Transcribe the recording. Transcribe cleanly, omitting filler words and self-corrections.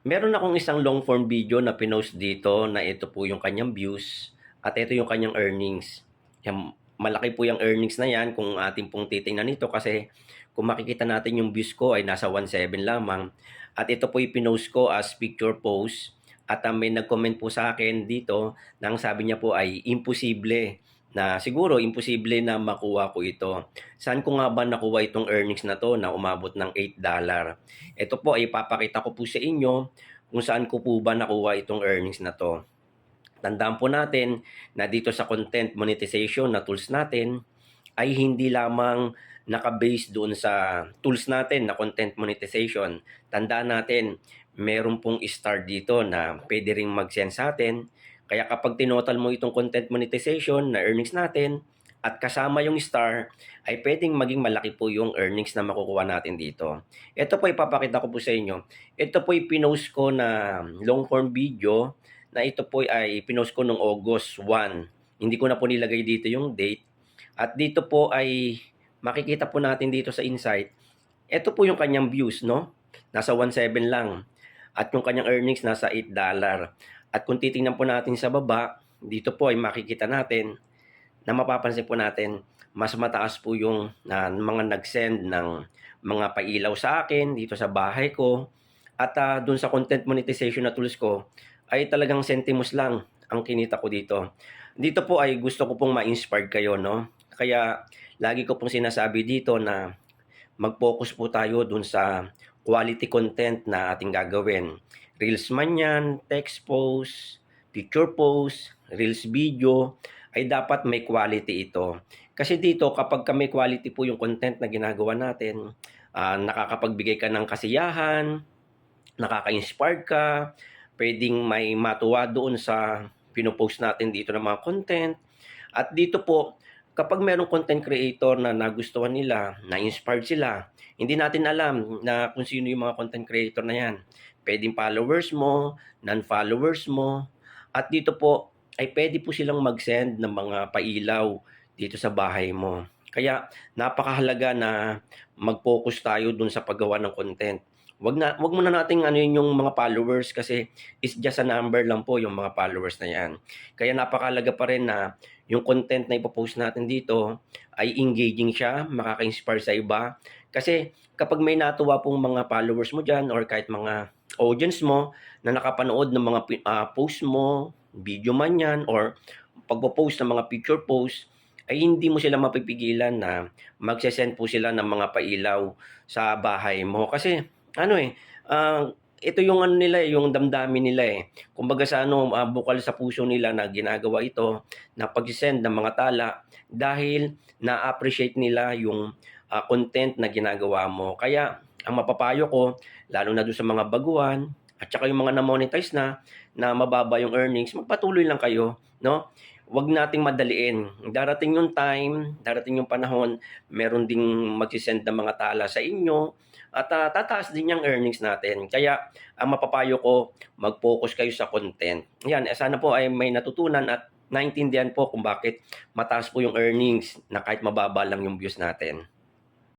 Meron akong isang long form video na pinost dito na ito po yung kanyang views at ito yung kanyang earnings. Malaki po yung earnings na yan kung ating pong titingnan nito kasi kung makikita natin yung views ko ay nasa 1.7 lamang. At ito po yung pinost ko as picture post at may nag-comment po sa akin dito nang sabi niya po ay imposible na siguro imposible na makuha ko ito. Saan ko nga ba nakuha itong earnings na to na umabot ng $8? Ito po ay ipapakita ko po sa inyo kung saan ko po ba nakuha itong earnings na to. Tandaan po natin na dito sa content monetization na tools natin ay hindi lamang naka-base doon sa tools natin na content monetization. Tandaan natin, meron pong star dito na pwede ring mag-send sa atin. Kaya kapag tinotal mo itong content monetization na earnings natin at kasama yung star, ay pwedeng maging malaki po yung earnings na makukuha natin dito. Ito po ipapakita ko po sa inyo. Ito po pinost ko na long form video na ito po ay pinost ko noong August 1. Hindi ko na po nilagay dito yung date. At dito po ay makikita po natin dito sa insight. Ito po yung kanyang views, no? Nasa 1.7 lang. At yung kanyang earnings nasa $8. At kung titingnan po natin sa baba, dito po ay makikita natin na mapapansin po natin mas mataas po yung mga nag-send ng mga pailaw sa akin dito sa bahay ko. At dun sa content monetization na tools ko ay talagang sentimos lang ang kinita ko dito. Dito po ay gusto ko pong ma-inspired kayo, no? Kaya lagi ko pong sinasabi dito na mag-focus po tayo dun sa quality content na ating gagawin. Reels man yan, text post, picture post, reels video, ay dapat may quality ito. Kasi dito, kapag may quality po yung content na ginagawa natin, nakakapagbigay ka ng kasiyahan, nakaka-inspire ka, pwedeng may matuwa doon sa pinopost natin dito ng mga content. At dito po, kapag merong content creator na nagustuhan nila, na-inspired sila, hindi natin alam na kung sino yung mga content creator na yan. Pwedeng followers mo, non-followers mo, at dito po ay pwede po silang mag-send ng mga pailaw dito sa bahay mo. Kaya napakahalaga na mag-focus tayo dun sa paggawa ng content. Wag muna nating ano yung mga followers kasi it's just a number lang po yung mga followers na yan. Kaya napakahalaga pa rin na yung content na ipopost natin dito ay engaging siya, makaka-inspire sa iba. Kasi kapag may natuwa pong mga followers mo dyan or kahit mga audience mo na nakapanood ng mga post mo, video man yan, or pagpo-post ng mga picture post, ay hindi mo sila mapipigilan na magsesend po sila ng mga pailaw sa bahay mo. Kasi ano ito yung ano nila yung damdamin nila Kumbaga sa bukal sa puso nila na ginagawa ito na pag-send ng mga tala dahil na-appreciate nila yung content na ginagawa mo. Kaya ang mapapayo ko, lalo na doon sa mga baguhan at saka yung mga na-monetize na mababa yung earnings, magpatuloy lang kayo, no? Huwag nating madaliin. Darating yung time, darating yung panahon, meron ding magsisend ng mga tala sa inyo at tataas din yung earnings natin. Kaya ang mapapayo ko, mag-focus kayo sa content. Yan, sana po ay may natutunan at naintindihan po kung bakit mataas po yung earnings na kahit mababa lang yung views natin.